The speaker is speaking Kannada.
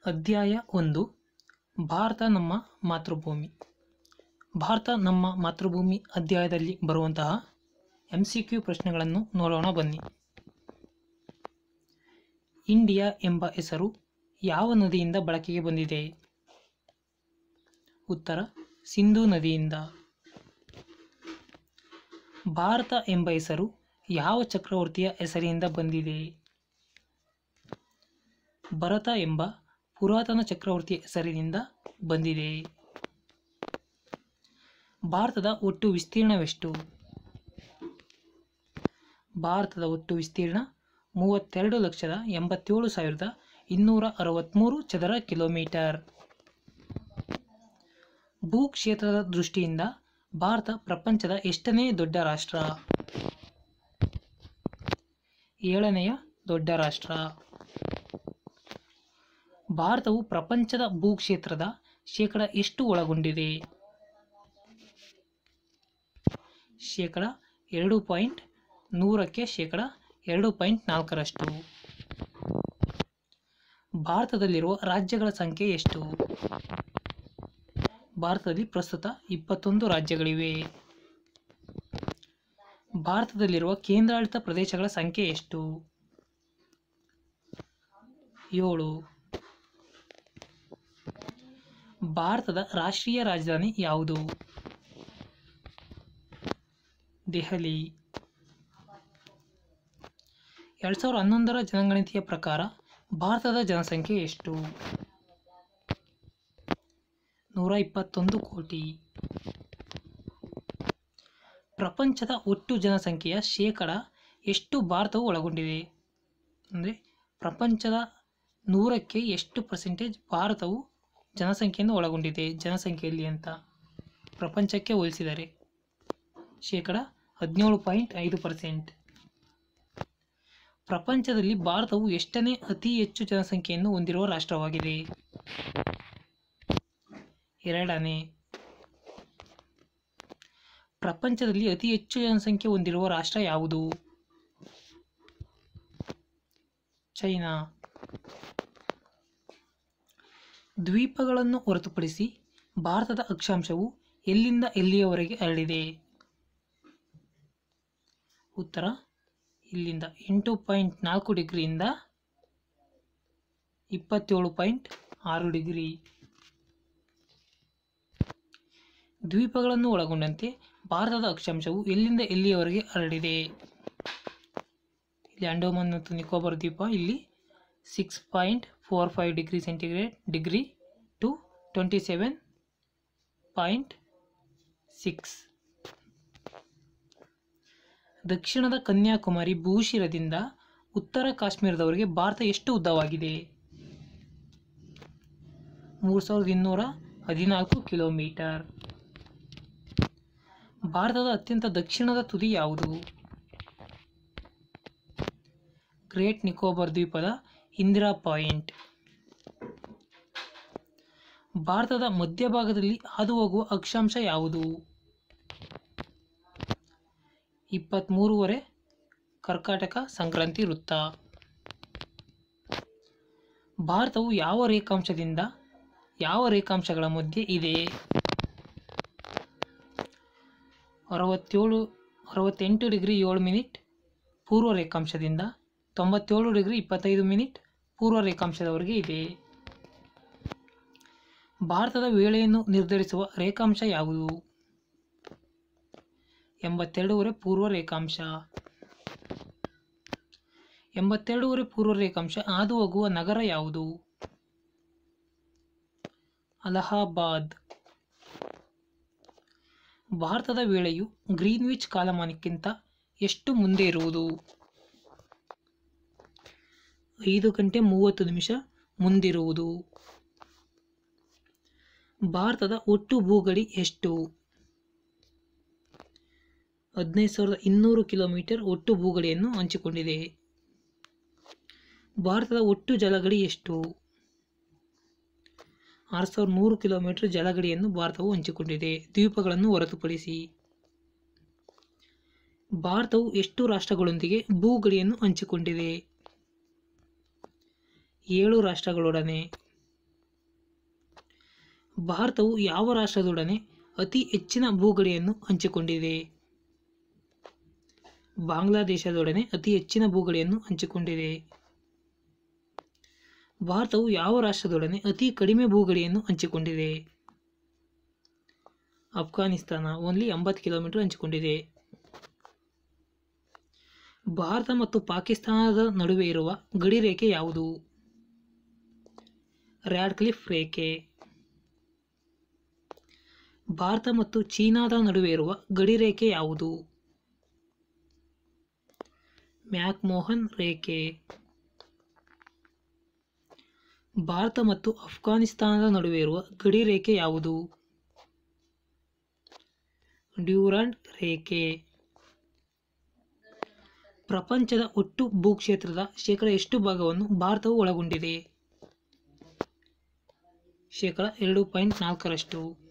ಅಧ್ಯಾಯ 1 ಭಾರತ ನಮ್ಮ ಮಾತೃಭೂಮಿ. ಭಾರತ ನಮ್ಮ ಮಾತೃಭೂಮಿ ಅಧ್ಯಾಯದಲ್ಲಿ ಬರುವಂತಹ MCQ ಪ್ರಶ್ನೆಗಳನ್ನು ನೋಡೋಣ ಬನ್ನಿ. ಇಂಡಿಯಾ ಎಂಬ ಹೆಸರು ಯಾವ ನದಿಯಿಂದ ಬಳಕೆಗೆ ಬಂದಿದೆ? ಉತ್ತರ ಸಿಂಧೂ ನದಿಯಿಂದ. ಭಾರತ ಎಂಬ ಹೆಸರು ಯಾವ ಚಕ್ರವರ್ತಿಯ ಹೆಸರಿನಿಂದ ಬಂದಿದೆ? ಭರತ ಎಂಬ ಪುರಾತನ ಚಕ್ರವರ್ತಿಯ ಹೆಸರಿನಿಂದ ಬಂದಿದೆ. ಭಾರತದ ಒಟ್ಟು ವಿಸ್ತೀರ್ಣವೆಷ್ಟು? ಭಾರತದ ಒಟ್ಟು ವಿಸ್ತೀರ್ಣ 32,87,263 ಚದರ ಕಿಲೋಮೀಟರ್. ಭೂಕ್ಷೇತ್ರದ ದೃಷ್ಟಿಯಿಂದ ಭಾರತ ಪ್ರಪಂಚದ ಎಷ್ಟನೇ ದೊಡ್ಡ ರಾಷ್ಟ್ರ? 7ನೆಯ ದೊಡ್ಡ ರಾಷ್ಟ್ರ. ಭಾರತವು ಪ್ರಪಂಚದ ಭೂಕ್ಷೇತ್ರದ ಶೇಕಡ ಎಷ್ಟು ಒಳಗೊಂಡಿದೆ? 2.100ಕ್ಕೆ 2.4ರಷ್ಟು. ಭಾರತದಲ್ಲಿರುವ ರಾಜ್ಯಗಳ ಸಂಖ್ಯೆ ಎಷ್ಟು? ಭಾರತದಲ್ಲಿ ಪ್ರಸ್ತುತ 21 ರಾಜ್ಯಗಳಿವೆ. ಭಾರತದಲ್ಲಿರುವ ಕೇಂದ್ರಾಡಳಿತ ಪ್ರದೇಶಗಳ ಸಂಖ್ಯೆ ಎಷ್ಟು? 7. ಭಾರತದ ರಾಷ್ಟ್ರೀಯ ರಾಜಧಾನಿ ಯಾವುದು? ದೆಹಲಿ. 2011ರ ಜನಗಣತಿಯ ಪ್ರಕಾರ ಭಾರತದ ಜನಸಂಖ್ಯೆ ಎಷ್ಟು? 121 ಕೋಟಿ. ಪ್ರಪಂಚದ ಒಟ್ಟು ಜನಸಂಖ್ಯೆಯ ಶೇಕಡ ಎಷ್ಟು ಭಾರತವು ಒಳಗೊಂಡಿದೆ? ಅಂದರೆ ಪ್ರಪಂಚದ 100ಕ್ಕೆ ಎಷ್ಟು ಪರ್ಸೆಂಟೇಜ್ ಭಾರತವು ಜನಸಂಖ್ಯೆಯನ್ನು ಒಳಗೊಂಡಿದೆ ಜನಸಂಖ್ಯೆಯಲ್ಲಿ ಅಂತ ಪ್ರಪಂಚಕ್ಕೆ ಹೋಲಿಸಿದರೆ ಶೇಕಡ 17.5%. ಪ್ರಪಂಚದಲ್ಲಿ ಭಾರತವು ಎಷ್ಟನೇ ಅತಿ ಹೆಚ್ಚು ಜನಸಂಖ್ಯೆಯನ್ನು ಹೊಂದಿರುವ ರಾಷ್ಟ್ರವಾಗಿದೆ? 2ನೇ. ಪ್ರಪಂಚದಲ್ಲಿ ಅತಿ ಹೆಚ್ಚು ಜನಸಂಖ್ಯೆ ಹೊಂದಿರುವ ರಾಷ್ಟ್ರ ಯಾವುದು? ಚೈನಾ. ದ್ವೀಪಗಳನ್ನು ಹೊರತುಪಡಿಸಿ ಭಾರತದ ಅಕ್ಷಾಂಶವು ಎಲ್ಲಿಂದ ಎಲ್ಲಿಯವರೆಗೆ ಹರಡಿದೆ? ಉತ್ತರ ಇಲ್ಲಿಂದ 8.4 ಡಿಗ್ರಿಯಿಂದ 27.6 ಡಿಗ್ರಿ. ದ್ವೀಪಗಳನ್ನು ಒಳಗೊಂಡಂತೆ ಭಾರತದ ಅಕ್ಷಾಂಶವು ಎಲ್ಲಿಂದ ಎಲ್ಲಿಯವರೆಗೆ ಹರಡಿದೆ? ಇಲ್ಲಿ ಅಂಡಮಾನ್ ಮತ್ತು ನಿಕೋಬಾರ್ ದ್ವೀಪ ಇಲ್ಲಿ 6.45 ಡಿಗ್ರಿ ಸೆಂಟಿಗ್ರೇಡ್ ಡಿಗ್ರಿ ಟು 27.6. ದಕ್ಷಿಣದ ಕನ್ಯಾಕುಮಾರಿ ಭೂಶಿರದಿಂದ ಉತ್ತರ ಕಾಶ್ಮೀರದವರೆಗೆ ಭಾರತ ಎಷ್ಟು ಉದ್ದವಾಗಿದೆ? 3,214 ಕಿಲೋಮೀಟರ್. ಭಾರತದ ಅತ್ಯಂತ ದಕ್ಷಿಣದ ತುದಿ ಯಾವುದು? ಗ್ರೇಟ್ ನಿಕೋಬಾರ್ ದ್ವೀಪದ ಇಂದಿರಾ ಪಾಯಿಂಟ್. ಭಾರತದ ಮಧ್ಯಭಾಗದಲ್ಲಿ ಹಾದುಹೋಗುವ ಅಕ್ಷಾಂಶ ಯಾವುದು? 23 ಕರ್ಕಾಟಕ ಸಂಕ್ರಾಂತಿ ವೃತ್ತ. ಭಾರತವು ಯಾವ ರೇಖಾಂಶದಿಂದ ಯಾವ ರೇಖಾಂಶಗಳ ಮಧ್ಯೆ ಇದೆ? 68 ಡಿಗ್ರಿ 7 ಮಿನಿಟ್ ಪೂರ್ವ ರೇಖಾಂಶದಿಂದ 97 ಡಿಗ್ರಿ 25 ಮಿನಿಟ್ ಪೂರ್ವ ರೇಖಾಂಶದವರೆಗೆ ಇದೆ. ಭಾರತದ ವೇಳೆಯನ್ನು ನಿರ್ಧರಿಸುವ ರೇಖಾಂಶ ಯಾವುದು? 82 ಪೂರ್ವ ರೇಖಾಂಶ. 82 ಪೂರ್ವ ರೇಖಾಂಶ ಹಾದು ಹೋಗುವ ನಗರ ಯಾವುದು? ಅಲಹಾಬಾದ್. ಭಾರತದ ವೇಳೆಯು ಗ್ರೀನ್ವಿಚ್ ಕಾಲಮಾನಕ್ಕಿಂತ ಎಷ್ಟು ಮುಂದೆ ಇರುವುದು? 5 ಗಂಟೆ 30 ನಿಮಿಷ ಮುಂದಿರುವುದು. ಭಾರತದ ಒಟ್ಟು ಭೂಗಡಿ ಎಷ್ಟು? 15,200 ಕಿಲೋಮೀಟರ್ ಒಟ್ಟು ಭೂಗಡಿಯನ್ನು ಹಂಚಿಕೊಂಡಿದೆ. ಭಾರತದ ಒಟ್ಟು ಜಲಗಡಿ ಎಷ್ಟು? 6,100 ಕಿಲೋಮೀಟರ್ ಜಲಗಡಿಯನ್ನು ಭಾರತವು ಹಂಚಿಕೊಂಡಿದೆ ದ್ವೀಪಗಳನ್ನು ಹೊರತುಪಡಿಸಿ. ಭಾರತವು ಎಷ್ಟು ರಾಷ್ಟ್ರಗಳೊಂದಿಗೆ ಭೂಗಡಿಯನ್ನು ಹಂಚಿಕೊಂಡಿದೆ? 7 ರಾಷ್ಟ್ರಗಳೊಡನೆ. ಭಾರತವು ಯಾವ ರಾಷ್ಟ್ರದೊಡನೆ ಅತಿ ಹೆಚ್ಚಿನ ಭೂಗಡಿಯನ್ನು ಹಂಚಿಕೊಂಡಿದೆ? ಬಾಂಗ್ಲಾದೇಶದೊಡನೆ ಅತಿ ಹೆಚ್ಚಿನ ಭೂಗಡಿಯನ್ನು ಹಂಚಿಕೊಂಡಿದೆ. ಭಾರತವು ಯಾವ ರಾಷ್ಟ್ರದೊಡನೆ ಅತಿ ಕಡಿಮೆ ಭೂಗಡಿಯನ್ನು ಹಂಚಿಕೊಂಡಿದೆ? ಅಫ್ಘಾನಿಸ್ತಾನ, ಓನ್ಲಿ 80 ಕಿಲೋಮೀಟರ್ ಹಂಚಿಕೊಂಡಿದೆ. ಭಾರತ ಮತ್ತು ಪಾಕಿಸ್ತಾನದ ನಡುವೆ ಇರುವ ಗಡಿ ರೇಖೆ ಯಾವುದು? ರ್ಯಾಡ್ಕ್ಲಿಫ್ ರೇಖೆ. ಭಾರತ ಮತ್ತು ಚೀನಾದ ನಡುವೆ ಇರುವ ಗಡಿ ರೇಖೆ ಯಾವುದು? ಮ್ಯಾಕ್ಮೋಹನ್ ರೇಖೆ. ಭಾರತ ಮತ್ತು ಅಫ್ಘಾನಿಸ್ತಾನದ ನಡುವೆ ಇರುವ ಗಡಿ ರೇಖೆ ಯಾವುದು? ಡ್ಯೂರಾಂಡ್ ರೇಖೆ. ಪ್ರಪಂಚದ ಒಟ್ಟು ಭೂಕ್ಷೇತ್ರದ ಶೇಕಡ ಎಷ್ಟು ಭಾಗವನ್ನು ಭಾರತವು ಒಳಗೊಂಡಿದೆ? ಶೇಕಡ 2.4%.